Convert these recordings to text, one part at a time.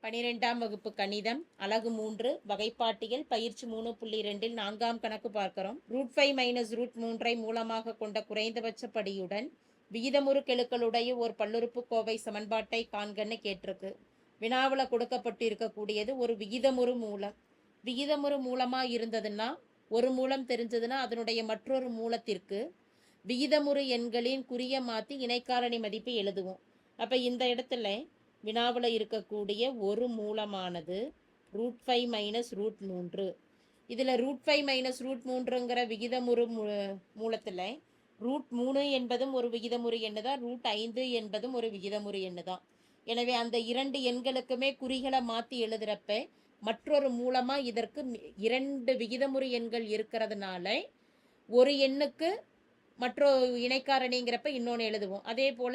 12ஆம் வகுப்பு கணிதம் அலகு 3 வகைப்பாட்டியல் பயிற்சி 3.2 4ஆம் கணக்கு பார்க்கிறோம். √5 - √3 மூலமாக கொண்ட குறைந்தபட்ச படியுடன் விகிதமுறு கெழுக்களுடைய ஒரு பல்லுறுப்புக்கோவை சமன்பாட்டை காண்கன்னு கேட்டிருக்கு. வினாவுல கொடுக்கப்பட்டு இருக்கக்கூடியது ஒரு விகிதமுறு மூலம். விகிதமுறு மூலமா இருந்ததுன்னா ஒரு மூலம் தெரிஞ்சதுன்னா அதனுடைய மற்றொரு மூலத்திற்கு விகிதமுறு எண்களின் குறிய மாற்றி இணைக்காரணி மதிப்பை எழுதுவோம். அப்ப இந்த இடத்துல வினாவில் இருக்கக்கூடிய ஒரு மூலமானது √5 - √3. இதில் √5 - √3ங்கிற விகிதமுறு மூலத்தில் √3 என்பதும் ஒரு விகிதமுறு எண்ணு தான், √5 என்பதும் ஒரு விகிதமுறு எண்ணு தான். எனவே அந்த இரண்டு எண்களுக்குமே குறிகளை மாற்றி எழுதுறப்ப மற்றொரு மூலமாக இதற்கு இரண்டு விகிதமுறு எண்கள் இருக்கிறதுனால ஒரு எண்ணுக்கு மற்றொரு இணைக்காரணிங்கிறப்ப இன்னொன்று எழுதுவோம். அதே போல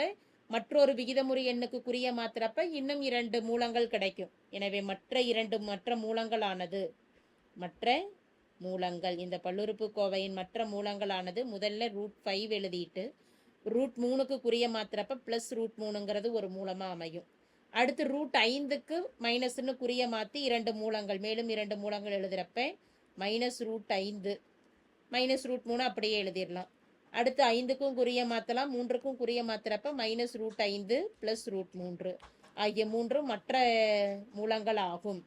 மற்றொரு விகிதமுறு எண்ணுக்கு குறிய மாத்திரப்ப இன்னும் இரண்டு மூலங்கள் கிடைக்கும். எனவே மற்ற மூலங்களானது இந்த பல்லுறுப்புக்கோவையின் மற்ற மூலங்களானது முதல்ல √5 எழுதிட்டு √3க்கு குறிய மாத்திரப்ப +√3ங்கிறது ஒரு மூலமா அமையும். அடுத்து √5க்கு மைனஸ்ன்னு குறிய மாற்றி இரண்டு மூலங்கள், மேலும் இரண்டு மூலங்கள் எழுதுறப்ப -√5 -√3 அப்படியே எழுதிடலாம். அடுத்து 5க்கும் குறிய மாற்றலாம், 3க்கும் குறிய மாத்திரப்ப -√5 +√3 ஆகிய மூன்றும் மற்ற மூலங்கள் ஆகும்.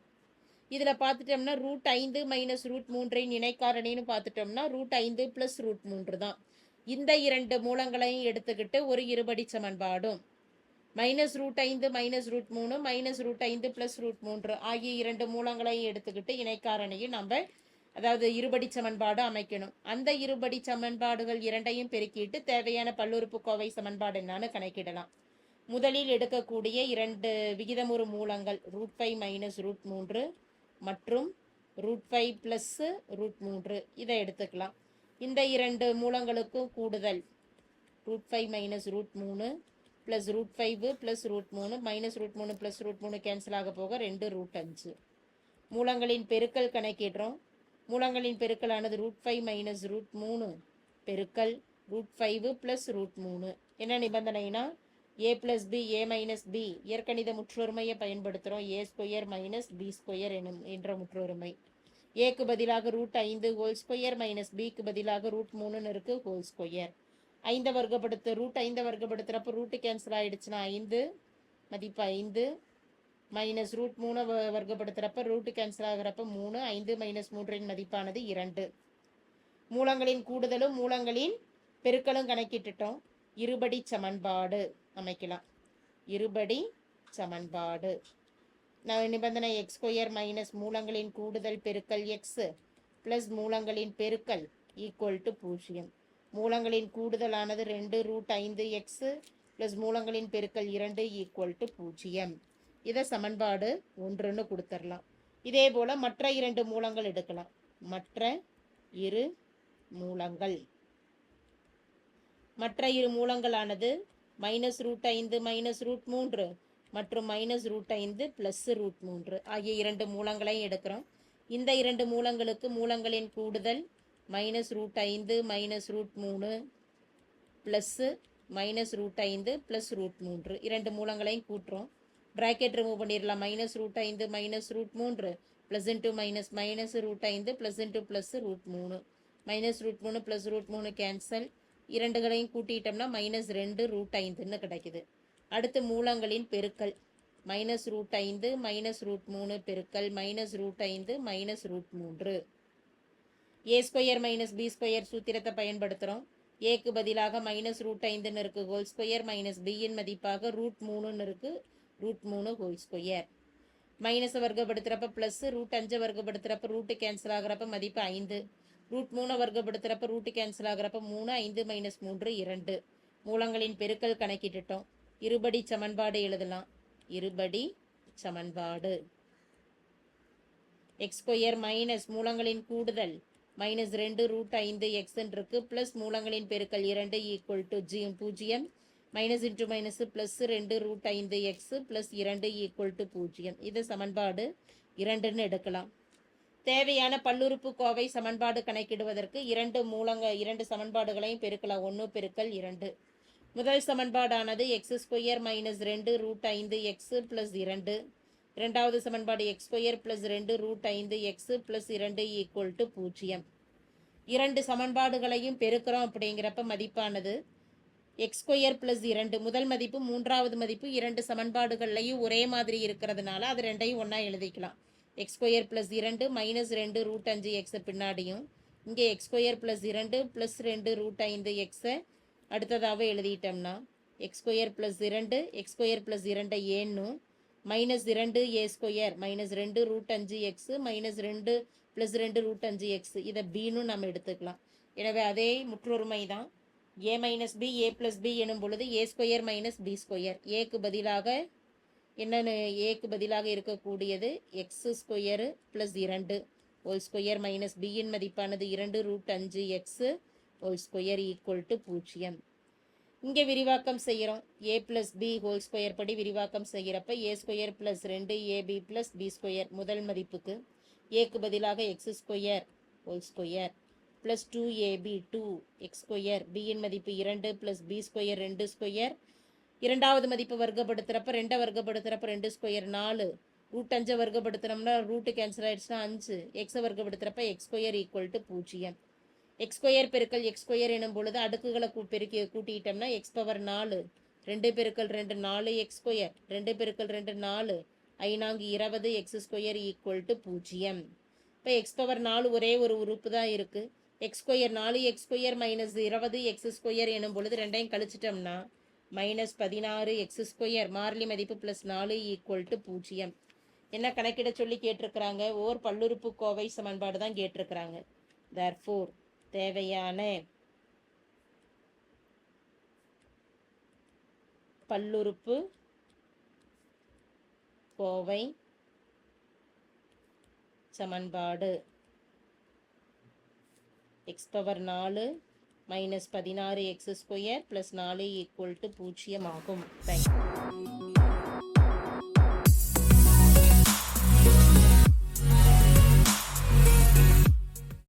இதில் பார்த்துட்டோம்னா √5 - √3 இணைக்காரணின்னு பார்த்துட்டோம்னா √5 +√3 தான். இந்த இரண்டு மூலங்களையும் எடுத்துக்கிட்டு ஒரு இருபடி சமன்பாடும் -√5 -√3 -√5 +√3 ஆகிய இரண்டு மூலங்களையும் எடுத்துக்கிட்டு இணைக்காரணியும் நம்ம அதாவது இருபடி சமன்பாடு அமைக்கணும். அந்த இருபடி சமன்பாடுகள் இரண்டையும் பெருக்கிட்டு தேவையான பல்லுறுப்புக்கோவை சமன்பாடு என்னன்னு கணக்கிடலாம். முதலில் எடுக்கக்கூடிய இரண்டு விகிதமுறு மூலங்கள் √5 - √3 மற்றும் √5 +√3 இதை எடுத்துக்கலாம். இந்த இரண்டு மூலங்களுக்கும் கூடுதல் √5 - √3 + √5 +√3 -√3 +√3 கேன்சல் ஆக போக 2√5. மூலங்களின் பெருக்கல் கணக்கிடுறோம். மூலங்களின் பெருக்கலானது √5 - √3 பெருக்கல் √5 +√3. என்ன நிபந்தனைனா a + b a - b இயற்கணித முற்றொருமையை பயன்படுத்துகிறோம். a² - b² என்ற முற்றொருமை. ஏக்கு பதிலாக √5² - bக்கு பதிலாக √3 இருக்கு ஹோல்². 5 வர்க்கப்படுத்து √5 வர்க்கப்படுத்துகிறப்ப ரூட்டு கேன்சல் ஆகிடுச்சுன்னா 5 மதிப்பு 5 -√3 வர்க்கப்படுத்துகிறப்ப ரூட்டு கேன்சல் ஆகிறப்ப 3 5 - 3 மதிப்பானது 2. மூலங்களின் கூடுதலும் மூலங்களின் பெருக்கலும் கணக்கிட்டுட்டோம். இருபடி சமன்பாடு அமைக்கலாம். இருபடி சமன்பாடு நிபந்தனை x² - மூலங்களின் கூடுதல் பெருக்கல் x + மூலங்களின் பெருக்கல் = 0. மூலங்களின் கூடுதலானது 2√5x + மூலங்களின் பெருக்கல் 2 = 0. இதை சமன்பாடு 1ன்னு கொடுத்துடலாம். இதே போல மற்ற இரண்டு மூலங்கள் எடுக்கலாம். மற்ற இரு மூலங்களானது -√5 - √3 மற்றும் -√5 +√3 ஆகிய இரண்டு மூலங்களையும் எடுக்கிறோம். இந்த இரண்டு மூலங்களுக்கு மூலங்களின் கூடுதல் -√5 - √3 +-√5 +√3 இரண்டு மூலங்களையும் கூட்டுறோம். ப்ராக்கெட் ரிமூவ் பண்ணிடலாம். -√5 - √3 +*- -√5 +*+√3 -√3 +√3 கேன்சல். இரண்டுகளையும் கூட்டிட்டோம்னா -2√5ன்னு கிடைக்குது. அடுத்து மூலங்களின் பெருக்கல் -√5 - √3 பெருக்கல் -√5 -√3 a² - b² சூத்திரத்தை பயன்படுத்துகிறோம். ஏக்கு பதிலாக -√5ன்னு இருக்கு ஹோல்² b மதிப்பாக √3ன்னு இருக்கு √3 ஹோல்². மைனஸை வர்க்கப்படுத்துகிறப்ப ப்ளஸ், √5 வர்க்கப்படுத்துகிறப்ப ரூட்டு கேன்சல் ஆகிறப்ப மதிப்பு 5, √3 வர்க்கப்படுத்துகிறப்ப ரூட்டு கேன்சல் ஆகிறப்ப 3, 5 - 3 2. மூலங்களின் பெருக்கல் கணக்கிட்டுட்டோம். இருபடி சமன்பாடு எழுதலாம். இருபடி சமன்பாடு x² - மூலங்களின் கூடுதல் -2√5x இருக்கு ப்ளஸ் மூலங்களின் பெருக்கல் 2 = 0 -* +2√5x + 2 = 0. இது சமன்பாடு 2ன்னு எடுக்கலாம். தேவையான பல்லுறுப்புக்கோவை சமன்பாடு கணக்கிடுவதற்கு இரண்டு சமன்பாடுகளையும் பெருக்கலாம். 1 × 2. முதல் சமன்பாடானது x² - 2√5x + 2 இரண்டாவது சமன்பாடு x square plus 2 root 5 x plus 2 equal to 0. இரண்டு சமன்பாடுகளையும் பெருக்கிறோம் அப்படிங்கிறப்ப மதிப்பானது எக்ஸ் ஸ்கொயர் ப்ளஸ் 2 முதல் மதிப்பு மூன்றாவது மதிப்பு இரண்டு சமன்பாடுகள்லையும் ஒரே மாதிரி இருக்கிறதுனால அது ரெண்டையும் ஒன்றா எழுதிக்கலாம். X square plus 2 minus 2 root 5 எக்ஸை பின்னாடியும் இங்கே x square plus 2 plus 2 root 5 எக்ஸை அடுத்ததாக எழுதிட்டோம்னா x square plus 2 x square plus 2 ஏன்னும் minus 2 a square minus 2 root 5 x minus 2 plus 2 root 5 x இதை பீன்னு நம்ம எடுத்துக்கலாம். எனவே அதே முற்றொருமை தான். A minus b a plus b எனும் பொழுது a square minus B square ஏக்கு பதிலாக என்னென்னு ஏக்கு பதிலாக இருக்கக்கூடியது x square plus 2 whole square minus பியின் மதிப்பானது 2 root 5 x whole square equal to 0. இங்கே விரிவாக்கம் செய்கிறோம். A plus B whole square படி விரிவாக்கம் செய்கிறப்ப A square plus 2 A B plus B square முதல் மதிப்புக்கு ஏக்கு பதிலாக x square whole square plus 2ab 2 x square பியின் மதிப்பு 2 ப்ளஸ் பி ஸ்கொயர் 2 ஸ்கொயர் இரண்டாவது மதிப்பு வர்க்கப்படுத்துகிறப்ப 2 வர்க்கப்படுத்துகிறப்ப 2 ஸ்கொயர் 4 ரூட் 5 வர்க்கப்படுத்தினோம்னா ரூட்டு கேன்சல் ஆயிடுச்சுன்னா 5 எக்ஸை வர்க்கப்படுத்துகிறப்ப x square equal to 0. X square பெருக்கல் எக்ஸ் ஸ்கொயர் எனும் பொழுது அடுக்குகளை பெருக்கி கூட்டிட்டோம்னா எக்ஸ் பவர் 4 2 பெருக்கல் 2 4 எக்ஸ் ஸ்கொயர் 2 பெருக்கல் 2 4 5 20 எக்ஸ் ஸ்கொயர் ஈக்குவல் டு 0. இப்போ எக்ஸ் பவர் 4 ஒரே ஒரு உறுப்பு தான் இருக்குது. X square 4 X square minus 20 X square எனும் பொழுது ரெண்டையும் கழிச்சிட்டோம்னா மைனஸ் 16 எக்ஸ் ஸ்கொயர் மாறிலி மதிப்பு ப்ளஸ் 4 ஈக்குவல் டு 0. என்ன கணக்கிட சொல்லி கேட்டிருக்கிறாங்க? ஓர் பல்லுறுப்பு கோவை சமன்பாடு தான் கேட்டிருக்கிறாங்க. தேர்ஃபோர் தேவையான பல்லுறுப்பு கோவை சமன்பாடு X power 4 minus 16 X square plus 4 equal to 0 ஆகும். தேங்க்யூ.